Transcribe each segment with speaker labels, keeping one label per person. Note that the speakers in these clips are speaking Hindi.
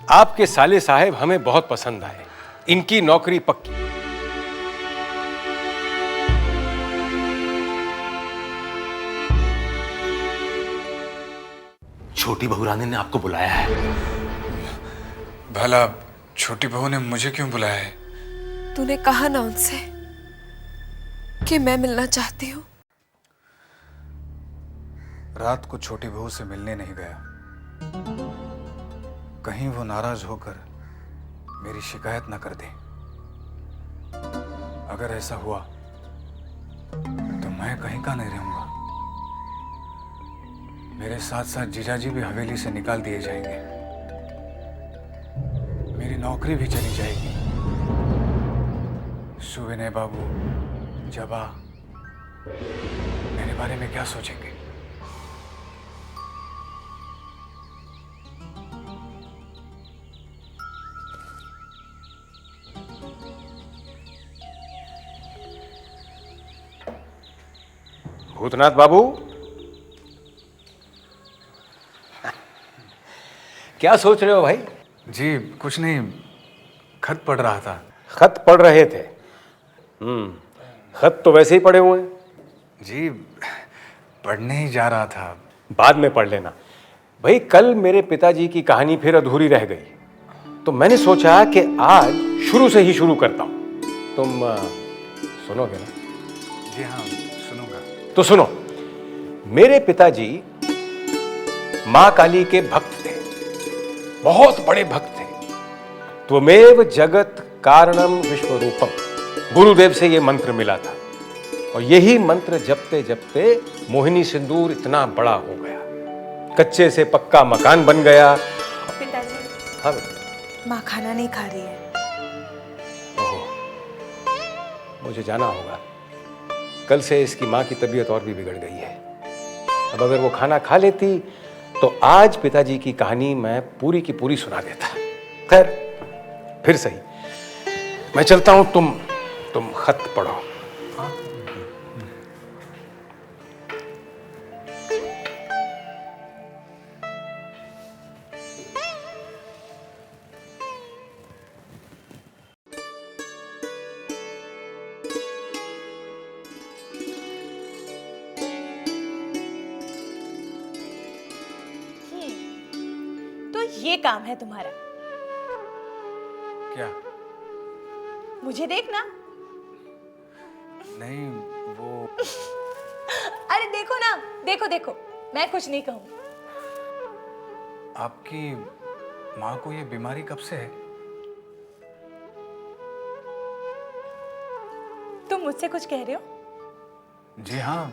Speaker 1: आपके साले साहब हमें बहुत पसंद आए, इनकी नौकरी पक्की।
Speaker 2: छोटी बहू रानी ने आपको बुलाया है।
Speaker 3: भला छोटी बहू ने मुझे क्यों बुलाया है?
Speaker 4: तूने कहा ना उनसे कि मैं मिलना चाहती हूँ।
Speaker 3: रात को छोटी बहू से मिलने नहीं गया, कहीं वो नाराज होकर मेरी शिकायत ना कर दे। अगर ऐसा हुआ तो मैं कहीं का नहीं रहूंगा। मेरे साथ साथ जीजाजी भी हवेली से निकाल दिए जाएंगे, मेरी नौकरी भी चली जाएगी। सुविनय बाबू, जबा मेरे बारे में क्या सोचेंगे?
Speaker 1: भूतनाथ बाबू, क्या सोच रहे हो भाई?
Speaker 3: जी कुछ नहीं, खत पढ़ रहा था।
Speaker 1: खत पढ़ रहे थे? खत तो वैसे ही पढ़े हुए हैं।
Speaker 3: जी पढ़ने ही जा रहा था।
Speaker 1: बाद में पढ़ लेना भाई। कल मेरे पिताजी की कहानी फिर अधूरी रह गई, तो मैंने सोचा कि आज शुरू से ही शुरू करता हूं। तुम सुनोगे ना?
Speaker 3: जी हाँ सुनूंगा।
Speaker 1: तो सुनो। मेरे पिताजी मां काली के भक्त थे, बहुत बड़े भक्त थे। त्वमेव जगत कारणम विश्वरूपम, गुरुदेव से यह मंत्र मिला था, और यही मंत्र जपते जपते मोहिनी सिंदूर इतना बड़ा हो गया, कच्चे से पक्का मकान बन गया।
Speaker 4: पिताजी,
Speaker 1: हाँ
Speaker 4: माँ खाना नहीं खा रही है।
Speaker 1: ओहो, मुझे जाना होगा। कल से इसकी माँ की तबीयत और भी बिगड़ गई है। अब अगर वो खाना खा लेती तो आज पिताजी की कहानी मैं पूरी की पूरी सुना देता। खैर, फिर सही, मैं चलता हूं। तुम खत पढ़ो।
Speaker 5: तो ये काम है तुम्हारा?
Speaker 3: क्या?
Speaker 5: मुझे देखना?
Speaker 3: नहीं वो
Speaker 5: अरे देखो ना, देखो देखो, मैं कुछ नहीं कहूँ।
Speaker 3: आपकी माँ को ये बीमारी कब से है?
Speaker 5: तुम मुझसे कुछ कह रहे हो?
Speaker 3: जी हाँ,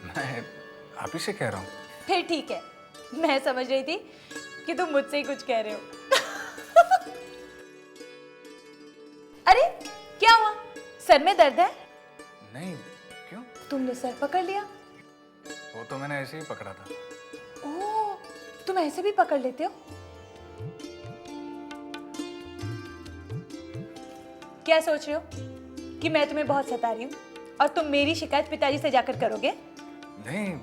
Speaker 3: मैं आप ही से कह रहा हूँ।
Speaker 5: फिर ठीक है, मैं समझ रही थी कि तुम मुझसे ही कुछ कह रहे हो। अरे क्या हुआ? सर में दर्द है?
Speaker 3: नहीं, क्यों?
Speaker 5: तुमने सर पकड़ लिया?
Speaker 3: वो तो मैंने ऐसे ही पकड़ा था।
Speaker 5: ओह, तुम ऐसे भी पकड़ लेते हो? क्या सोच रहे हो कि मैं तुम्हें बहुत सता रही हूँ और तुम मेरी शिकायत पिताजी से जाकर करोगे?
Speaker 3: नहीं,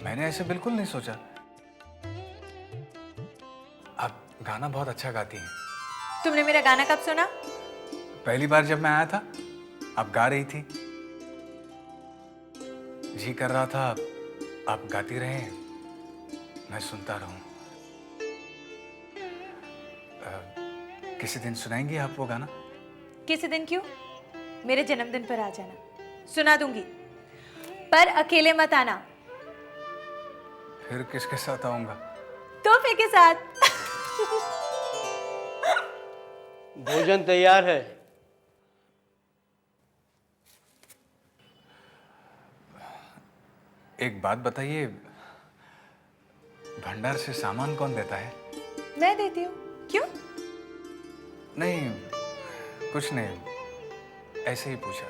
Speaker 3: मैंने ऐसे बिल्कुल नहीं सोचा। आप गाना बहुत अच्छा गाती हैं।
Speaker 5: तुमने मेरा गाना कब सुना?
Speaker 3: पहली बार जब मैं आया था, आप गा रही थी। जी कर रहा था आप गाती रहे, मैं सुनता रहूं। किसी दिन सुनाएंगी आप वो गाना?
Speaker 5: किसी दिन क्यों? मेरे जन्मदिन पर आ जाना, सुना दूंगी, पर अकेले मत आना।
Speaker 3: फिर किसके साथ आऊंगा?
Speaker 5: तोहफे के साथ।
Speaker 6: भोजन तैयार है।
Speaker 3: एक बात बताइए, भंडार से सामान कौन देता है?
Speaker 5: मैं देती हूँ। क्यों?
Speaker 3: नहीं, कुछ नहीं, ऐसे ही पूछा।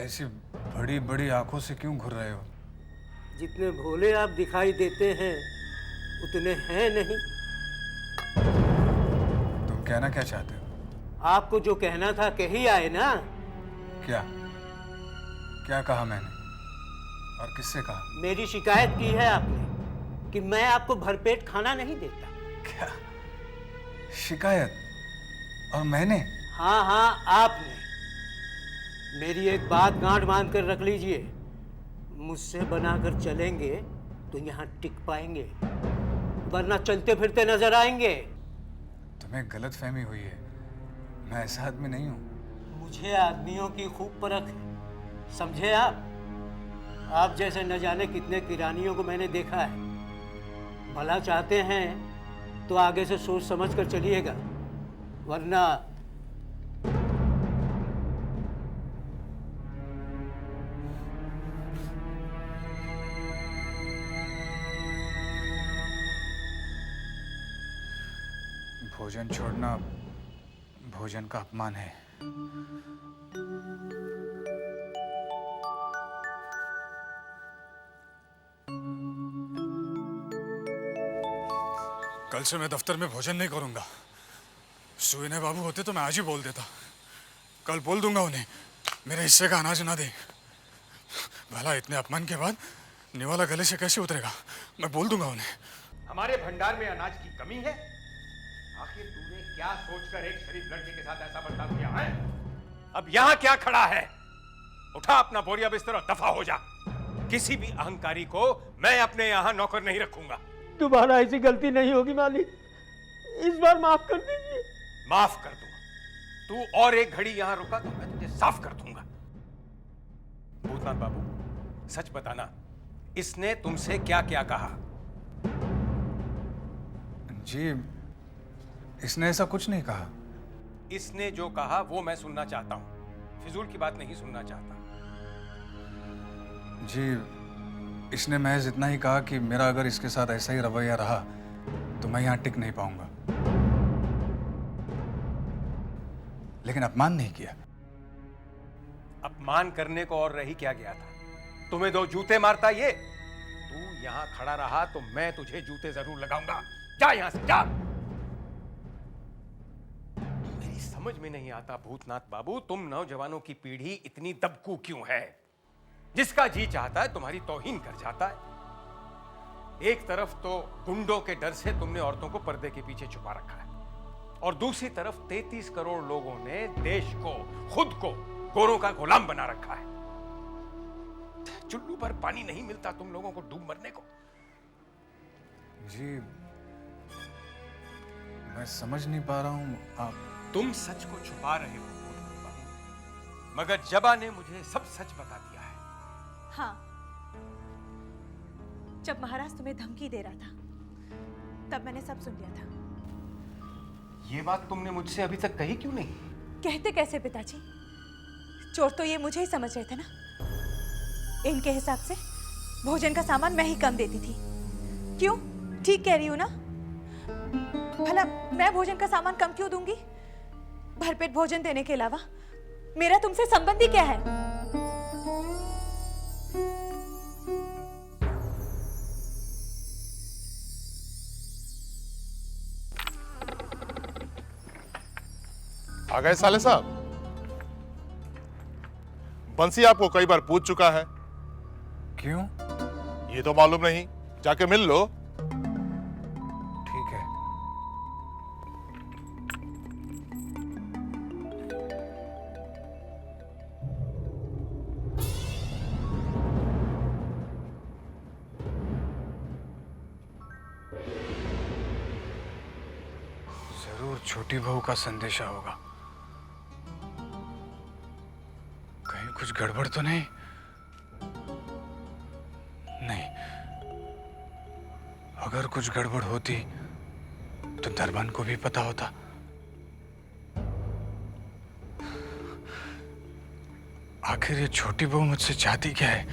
Speaker 3: ऐसी बड़ी बड़ी आंखों से क्यों घूर रहे हो?
Speaker 6: जितने भोले आप दिखाई देते हैं उतने हैं नहीं।
Speaker 3: तुम कहना क्या चाहते हो?
Speaker 6: आपको जो कहना था कह ही आए ना।
Speaker 3: क्या क्या कहा मैंने और किससे कहा?
Speaker 6: मेरी शिकायत की है आपने कि मैं आपको भरपेट खाना नहीं देता।
Speaker 3: क्या शिकायत? और मैंने?
Speaker 6: हाँ हाँ, आपने। मेरी एक बात गांठ बांध कर रख लीजिए, मुझसे बनाकर चलेंगे तो यहाँ टिक पाएंगे, वरना चलते फिरते नजर आएंगे।
Speaker 3: तुम्हें गलत फहमी हुई है, मैं ऐसा आदमी नहीं हूँ।
Speaker 6: मुझे आदमियों की खूब परख है, समझे आप? आप जैसे न जाने कितने किरानियों को मैंने देखा है। भला चाहते हैं तो आगे से सोच समझ कर चलिएगा, वरना
Speaker 3: भोजन छोड़ना भोजन का अपमान है। कल से मैं दफ्तर में भोजन नहीं करूंगा। सुविनय बाबू होते तो मैं आज ही बोल देता। कल बोल दूंगा उन्हें मेरे हिस्से का अनाज ना दे। भला इतने अपमान के बाद निवाला गले से कैसे उतरेगा? मैं बोल दूंगा उन्हें।
Speaker 1: हमारे भंडार में अनाज की कमी है? आखिर तूने क्या सोचकर एक शरीफ लड़के के साथ ऐसा बर्ताव किया है? अब यहां क्या खड़ा है? उठा अपना बोरिया बिस्तर और दफा हो जा। किसी भी अहंकारी को मैं अपने यहां नौकर नहीं रखूंगा।
Speaker 6: दोबारा ऐसी गलती नहीं होगी मालिक, इस बार माफ कर दीजिए।
Speaker 1: माफ कर दूंगा। तू और एक घड़ी यहां रुका तो मैं तुझे साफ कर दूंगा। भूतनाथ बाबू, सच बताना, इसने तुमसे क्या क्या कहा?
Speaker 3: जी, इसने ऐसा कुछ नहीं कहा।
Speaker 1: इसने जो कहा वो मैं सुनना चाहता हूं, फिजूल की बात नहीं सुनना चाहता।
Speaker 3: जी, इसने महज इतना ही कहा कि मेरा अगर इसके साथ ऐसा ही रवैया रहा तो मैं यहाँ टिक नहीं पाऊंगा, लेकिन अपमान नहीं किया।
Speaker 1: अपमान करने को और रही क्या गया था? तुम्हें दो जूते मारता ये। तू यहां खड़ा रहा तो मैं तुझे जूते जरूर लगाऊंगा। जा यहां से, जा। मेरी समझ में नहीं आता भूतनाथ बाबू, तुम नौजवानों की पीढ़ी इतनी दबकू क्यों है? जिसका जी चाहता है तुम्हारी तौहीन कर जाता है। एक तरफ तो गुंडों के डर से तुमने औरतों को पर्दे के पीछे छुपा रखा है, और दूसरी तरफ 33 करोड़ लोगों ने देश को, खुद को गोरों का गुलाम बना रखा है। चुल्लू पर पानी नहीं मिलता तुम लोगों को डूब मरने को।
Speaker 3: जी, मैं समझ नहीं पा रहा हूं। आप
Speaker 1: तुम सच को छुपा रहे हो भूतनाथ बाबू, मगर जबा ने मुझे सब सच बता दिया है।
Speaker 5: हाँ, जब महाराज तुम्हें धमकी दे रहा था तब मैंने सब सुन लिया था।
Speaker 1: ये बात तुमने मुझसे अभी तक कही क्यों नहीं?
Speaker 5: कहते कैसे पिताजी? चोर तो ये मुझे ही समझ रहे थे ना। इनके हिसाब से भोजन का सामान मैं ही कम देती थी। क्यों? ठीक कह रही हूं ना? भला मैं भोजन का सामान कम क्यों दूंगी? भरपेट भोजन देने के अलावा मेरा तुमसे संबंध ही क्या है?
Speaker 7: आ गए साले साहब। बंसी आपको कई बार पूछ चुका है।
Speaker 3: क्यों?
Speaker 7: ये तो मालूम नहीं, जाके मिल लो।
Speaker 3: ठीक है। जरूर छोटी बहू का संदेशा होगा। कहीं कुछ गड़बड़ तो नहीं? नहीं, अगर कुछ गड़बड़ होती तो दरबान को भी पता होता। आखिर ये छोटी बहू मुझसे चाहती क्या है?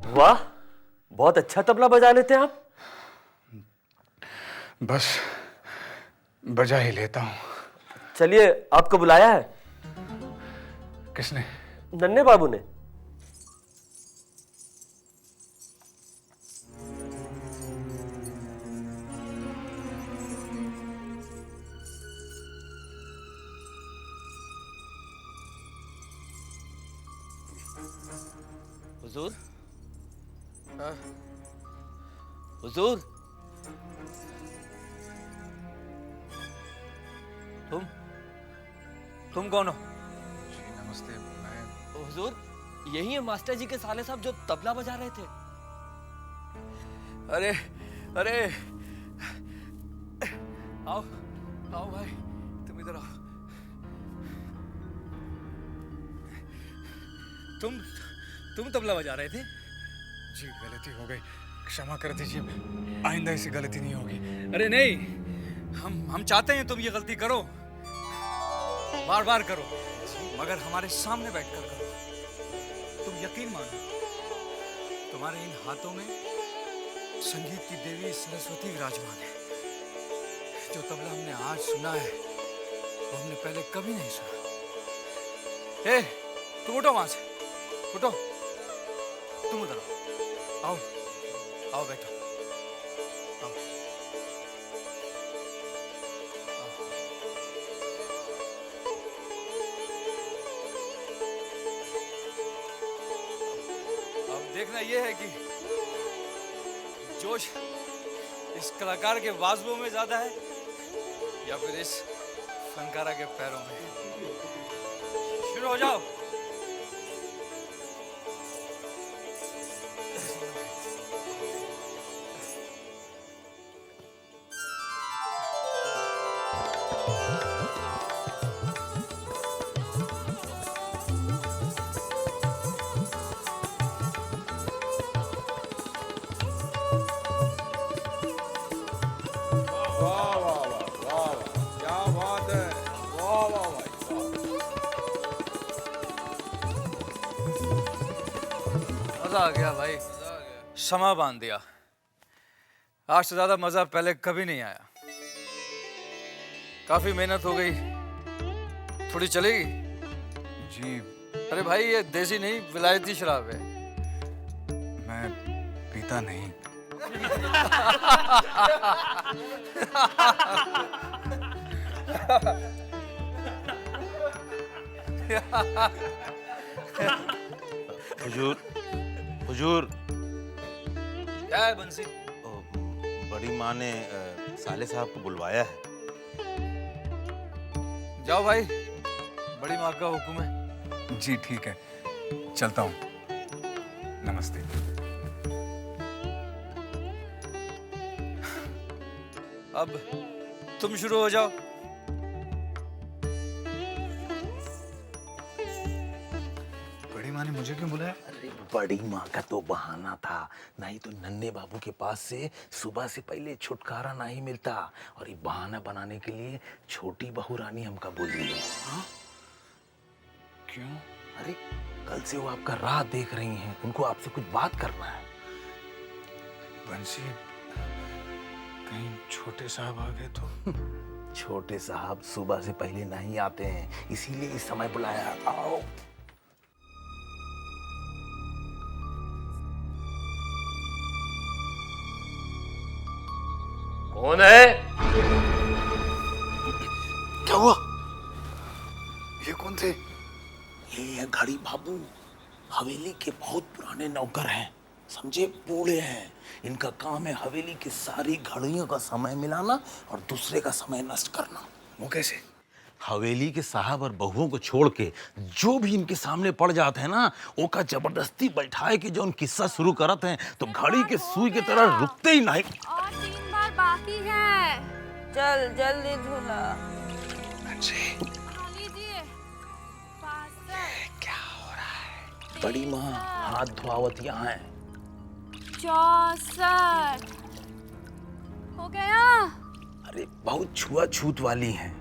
Speaker 8: वाह, बहुत अच्छा तबला बजा लेते हैं आप।
Speaker 3: बस बजा ही लेता हूँ।
Speaker 8: चलिए, आपको बुलाया है।
Speaker 3: किसने?
Speaker 8: नन्हे बाबू ने।
Speaker 2: हुजूर, हुजूर, तुम कौन हो?
Speaker 3: जी नमस्ते। मैं
Speaker 8: हुजूर, यही है मास्टर जी के साले साहब जो तबला बजा रहे थे।
Speaker 9: अरे अरे, आओ आओ भाई, तुम इधर आओ। तुम तबला बजा रहे थे?
Speaker 3: जी गलती हो गई, क्षमा कर दीजिए, आइंदा ऐसी गलती नहीं होगी।
Speaker 9: अरे नहीं, हम चाहते हैं तुम ये गलती करो, बार बार करो, मगर हमारे सामने बैठकर करो। तुम यकीन मानो, तुम्हारे इन हाथों में संगीत की देवी सरस्वती विराजमान है। जो तबला हमने आज सुना है वो हमने पहले कभी नहीं सुना। ए, तुम उठो वहां से, उठो, तुम उधर आओ, आओ बैठो, आओ। अब देखना यह है कि जोश इस कलाकार के बाजुओं में ज्यादा है या फिर इस फनकारा के पैरों में। शुरू हो जाओ। मजा आ गया भाई, समा बांध दिया। आज से ज्यादा मजा पहले कभी नहीं आया। काफी मेहनत हो गई, थोड़ी चलेगी?
Speaker 3: जी
Speaker 9: अरे भाई, ये देसी नहीं विलायती शराब है।
Speaker 3: मैं पीता नहीं।
Speaker 2: हुजूर, हुजूर,
Speaker 9: क्या है बंसी?
Speaker 2: बड़ी माँ ने साले साहब को बुलवाया है।
Speaker 9: जाओ भाई, बड़ी माँ का हुक्म है।
Speaker 3: जी ठीक है, चलता हूँ। नमस्ते।
Speaker 9: अब तुम शुरू हो जाओ।
Speaker 3: बड़ी माँ ने मुझे क्यों बुलाया?
Speaker 2: अरे बड़ी माँ का तो बहाना था, नहीं तो नन्हे बाबू के पास से सुबह से पहले छुटकारा नहीं मिलता। और ये बहाना बनाने के लिए छोटी बहू रानी हमका बोली है। हाँ?
Speaker 3: क्यों?
Speaker 2: अरे कल से वो आपका राह देख रही हैं, उनको आपसे कुछ बात करना है।
Speaker 3: बंसी, कहीं छोटे साहब आ गए तो?
Speaker 2: छोटे साहब सुबह से पहले नहीं आते हैं, इसीलिए इस समय बुलाया। आओ।
Speaker 8: कौन है?
Speaker 2: क्या हुआ?
Speaker 3: ये कौन थे?
Speaker 2: ये है घड़ी बाबू, हवेली के बहुत पुराने नौकर हैं, समझे, बूढ़े हैं। इनका काम है हवेली की सारी घड़ियों का समय मिलाना और दूसरे का समय नष्ट करना।
Speaker 3: वो कैसे?
Speaker 2: हवेली के साहब और बहुओं को छोड़ के जो भी इनके सामने पड़ जाते हैं ना, वो का जबरदस्ती बैठाए कि जो उन किस्सा शुरू करते हैं तो घड़ी के सुई की तरह रुकते ही नहीं।
Speaker 10: और 3 बार बाकी है। चल जल्दी धुला। हाँ, लीजिए।
Speaker 2: क्या हो रहा है? बड़ी माँ हाथ धुआवत यहाँ है।
Speaker 10: 64 हो गया।
Speaker 2: अरे बहुत छुआछूत वाली हैं,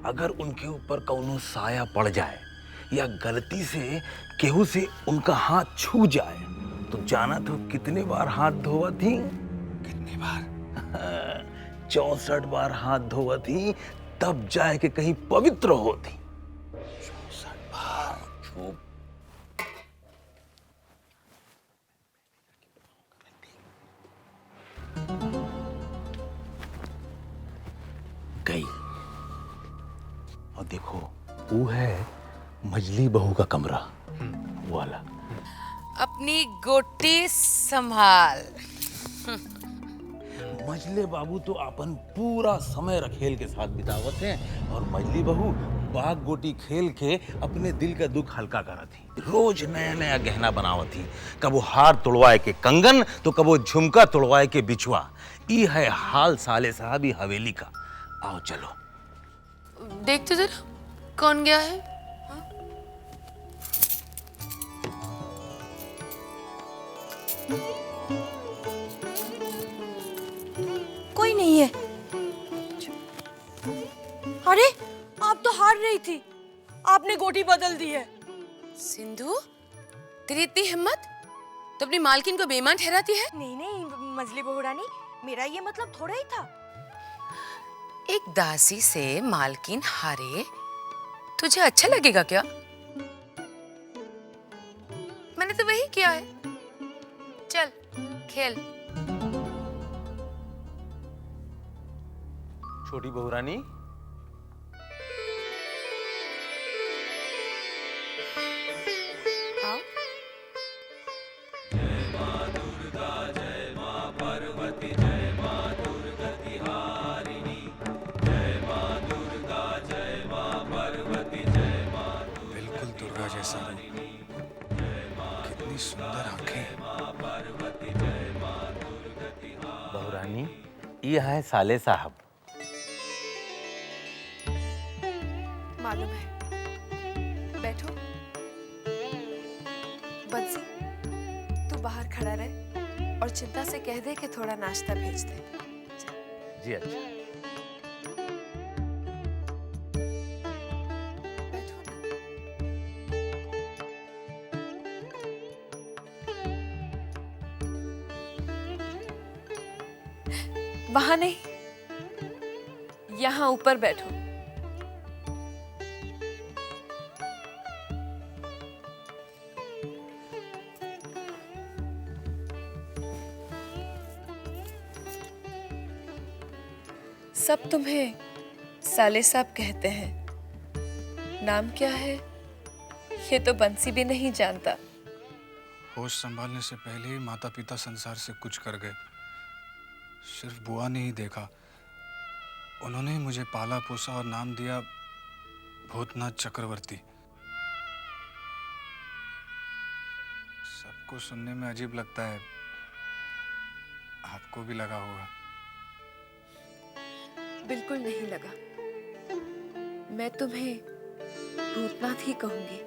Speaker 2: अगर उनके ऊपर कौनो साया पड़ जाए या गलती से केहू से उनका हाथ छू जाए तो जाना तो कितने बार हाथ धोवा थी?
Speaker 3: कितनी बार?
Speaker 2: 64 बार हाथ धोवा थी, तब जाए के कहीं पवित्र होती। 64 बार। चुप। गई। और देखो, वो है मजली बहू का कमरा, वो वाला।
Speaker 10: अपनी गोटी संभाल।
Speaker 2: मजले बाबू तो अपन पूरा समय रखेल के साथ बितावत हैं, और मजली बहू बाग गोटी खेल के अपने दिल का दुख हल्का करत थी। रोज नया नया गहना बनावत थी, कबो हार तोड़वाए के कंगन, तो कबो झुमका तोड़वाए के बिछुआ। ई है हाल साले साहब हवेली का। आओ चलो
Speaker 10: देख तो जरा कौन गया है।
Speaker 4: कोई नहीं है। अरे आप तो हार रही थी, आपने गोटी बदल दी है।
Speaker 10: सिंधु, तेरी इतनी हिम्मत, तो अपनी मालकिन को बेईमान ठहराती है?
Speaker 4: नहीं नहीं मजली बहू रानी, मेरा ये मतलब थोड़ा ही था।
Speaker 10: एक दासी से मालकिन हारे, तुझे अच्छा लगेगा क्या? मैंने तो वही किया है। चल खेल।
Speaker 2: छोटी बहू रानी,
Speaker 10: आओ।
Speaker 3: बिल्कुल दुर्गा जैसा रूप, कितनी सुंदर आंखें।
Speaker 2: बहू रानी, ये है साले साहब।
Speaker 4: मालूम है। बैठो। बंसी, तू बाहर खड़ा रहे और चिंता से कह दे कि थोड़ा नाश्ता भेज दे।
Speaker 2: जी अच्छा।
Speaker 4: बैठो ना। वहां नहीं, यहाँ ऊपर बैठो। सब तुम्हें साले साहब कहते हैं। नाम क्या है ये तो बंसी भी नहीं जानता।
Speaker 3: होश संभालने से पहले ही माता पिता संसार से कुछ कर गए। सिर्फ बुआ ने ही देखा, उन्होंने ही मुझे पाला पोसा और नाम दिया भूतनाथ चक्रवर्ती। सबको सुनने में अजीब लगता है, आपको भी लगा होगा।
Speaker 4: बिल्कुल नहीं लगा। मैं तुम्हें भूतनाथ ही कहूंगी।